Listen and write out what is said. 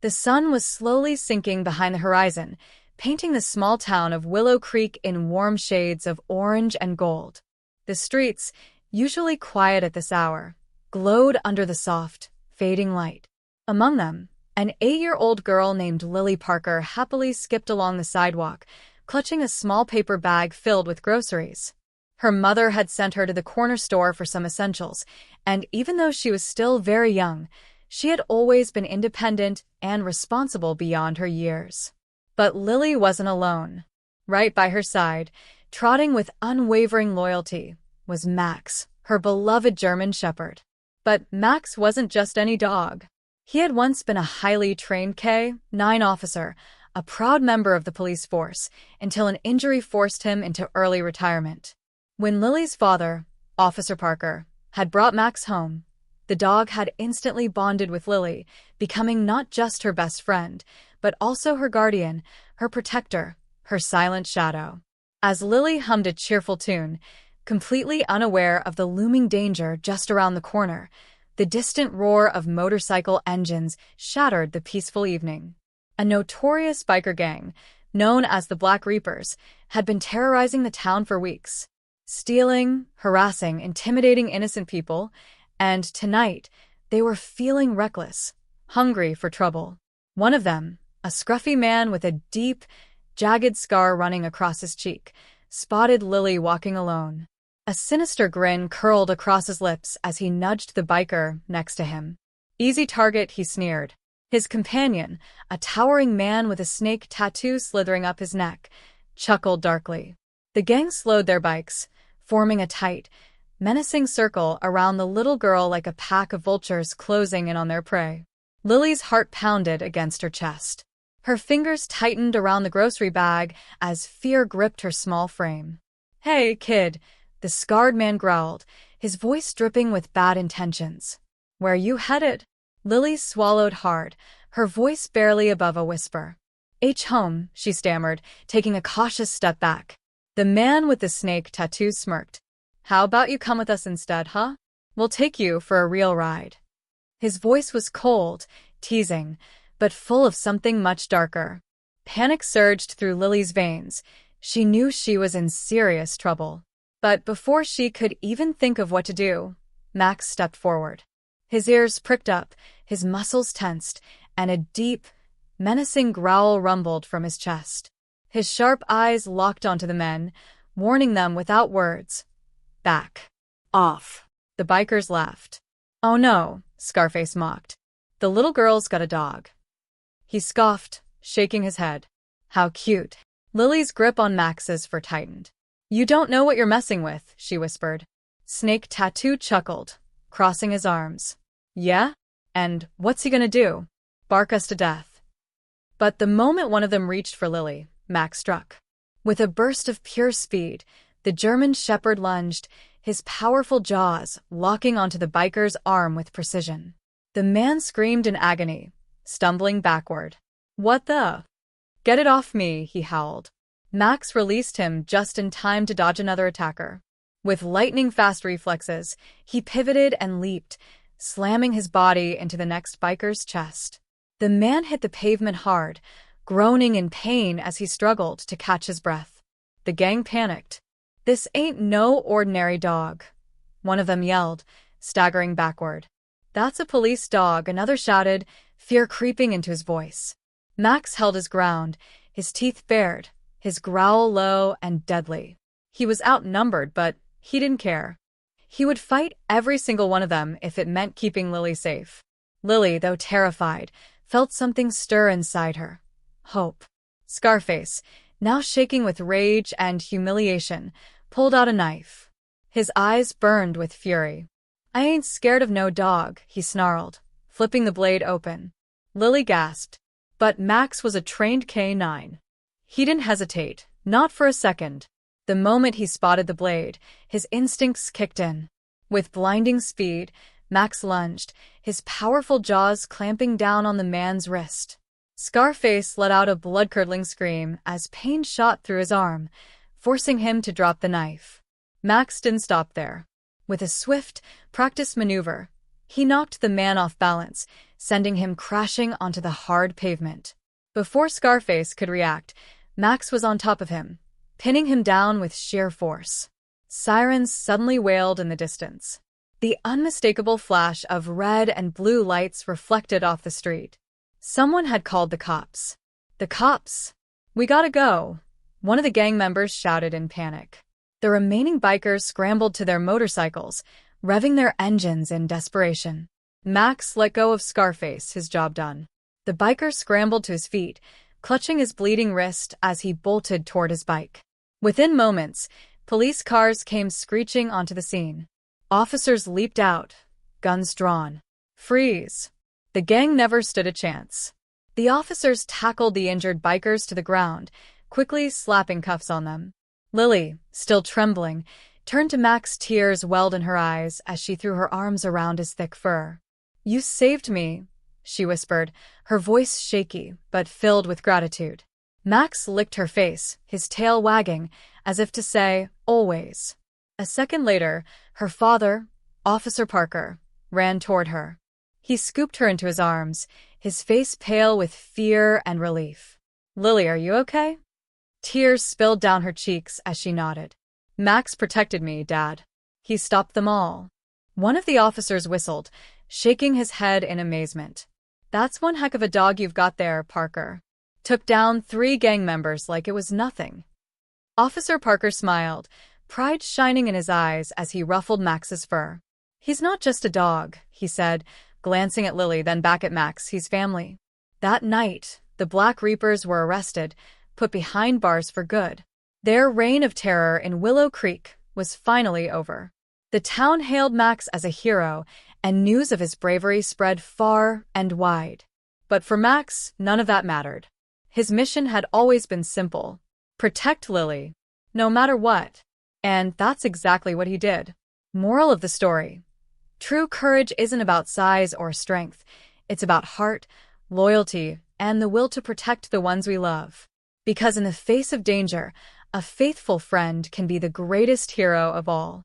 The sun was slowly sinking behind the horizon, painting the small town of Willow Creek in warm shades of orange and gold. The streets, usually quiet at this hour, glowed under the soft, fading light. Among them, an 8-year-old girl named Lily Parker happily skipped along the sidewalk, clutching a small paper bag filled with groceries. Her mother had sent her to the corner store for some essentials, and even though she was still very young, she had always been independent and responsible beyond her years. But Lily wasn't alone. Right by her side, trotting with unwavering loyalty, was Max, her beloved German shepherd. But Max wasn't just any dog. He had once been a highly trained K-9 officer, a proud member of the police force, until an injury forced him into early retirement. When Lily's father, Officer Parker, had brought Max home, the dog had instantly bonded with Lily, becoming not just her best friend, but also her guardian, her protector, her silent shadow. As Lily hummed a cheerful tune, completely unaware of the looming danger just around the corner, the distant roar of motorcycle engines shattered the peaceful evening. A notorious biker gang, known as the Black Reapers, had been terrorizing the town for weeks, stealing, harassing, intimidating innocent people, and tonight they were feeling reckless, hungry for trouble. One of them, a scruffy man with a deep, jagged scar running across his cheek, spotted Lily walking alone. A sinister grin curled across his lips as he nudged the biker next to him. "Easy target," he sneered. His companion, a towering man with a snake tattoo slithering up his neck, chuckled darkly. The gang slowed their bikes, forming a tight, menacing circle around the little girl like a pack of vultures closing in on their prey. Lily's heart pounded against her chest. Her fingers tightened around the grocery bag as fear gripped her small frame. "Hey, kid," the scarred man growled, his voice dripping with bad intentions. "Where you headed?" Lily swallowed hard, her voice barely above a whisper. "Home," she stammered, taking a cautious step back. The man with the snake tattoo smirked. "How about you come with us instead, huh? We'll take you for a real ride." His voice was cold, teasing, but full of something much darker. Panic surged through Lily's veins. She knew she was in serious trouble. But before she could even think of what to do, Max stepped forward. His ears pricked up, his muscles tensed, and a deep, menacing growl rumbled from his chest. His sharp eyes locked onto the men, warning them without words. "Back off." The bikers laughed. "Oh no," Scarface mocked. "The little girl's got a dog." He scoffed, shaking his head. "How cute." Lily's grip on Max's fur tightened. "You don't know what you're messing with," she whispered. Snake Tattoo chuckled, crossing his arms. "Yeah? And what's he gonna do? Bark us to death?" But the moment one of them reached for Lily, Max struck. With a burst of pure speed, the German shepherd lunged, his powerful jaws locking onto the biker's arm with precision. The man screamed in agony, stumbling backward. "What the? Get it off me," he howled. Max released him just in time to dodge another attacker. With lightning-fast reflexes, he pivoted and leaped, slamming his body into the next biker's chest. The man hit the pavement hard, groaning in pain as he struggled to catch his breath. The gang panicked. "This ain't no ordinary dog," one of them yelled, staggering backward. "That's a police dog," another shouted, fear creeping into his voice. Max held his ground, his teeth bared, his growl low and deadly. He was outnumbered, but he didn't care. He would fight every single one of them if it meant keeping Lily safe. Lily, though terrified, felt something stir inside her. Hope. Scarface, now shaking with rage and humiliation, pulled out a knife. His eyes burned with fury. "I ain't scared of no dog," he snarled, flipping the blade open. Lily gasped. But Max was a trained K-9. He didn't hesitate, not for a second. The moment he spotted the blade, his instincts kicked in. With blinding speed, Max lunged, his powerful jaws clamping down on the man's wrist. Scarface let out a blood-curdling scream as pain shot through his arm, forcing him to drop the knife. Max didn't stop there. With a swift, practiced maneuver, He knocked the man off balance, sending him crashing onto the hard pavement. Before Scarface could react, Max was on top of him, pinning him down with sheer force. Sirens suddenly wailed in the distance. The unmistakable flash of red and blue lights reflected off the street. Someone had called the cops. The cops! We gotta go, one of the gang members shouted in panic. The remaining bikers scrambled to their motorcycles, revving their engines in desperation. Max let go of Scarface, his job done. The biker scrambled to his feet, clutching his bleeding wrist as he bolted toward his bike. Within moments, police cars came screeching onto the scene. Officers leaped out, guns drawn. Freeze! The gang never stood a chance. The officers tackled the injured bikers to the ground, quickly slapping cuffs on them. Lily, still trembling, turned to Max. Tears welled in her eyes as she threw her arms around his thick fur. "You saved me," she whispered, her voice shaky but filled with gratitude. Max licked her face, his tail wagging, as if to say, "Always." A second later, her father, Officer Parker, ran toward her. He scooped her into his arms, his face pale with fear and relief. "Lily, are you okay?" Tears spilled down her cheeks as she nodded. "Max protected me, Dad. He stopped them all." One of the officers whistled, shaking his head in amazement. "That's one heck of a dog you've got there, Parker. Took down 3 gang members like it was nothing." Officer Parker smiled, pride shining in his eyes as he ruffled Max's fur. "He's not just a dog," he said, glancing at Lily, then back at Max. "He's family." That night, the Black Reapers were arrested, put behind bars for good. Their reign of terror in Willow Creek was finally over. The town hailed Max as a hero, and news of his bravery spread far and wide. But for Max, none of that mattered. His mission had always been simple: protect Lily, no matter what. And that's exactly what he did. Moral of the story: true courage isn't about size or strength. It's about heart, loyalty, and the will to protect the ones we love. Because in the face of danger, a faithful friend can be the greatest hero of all.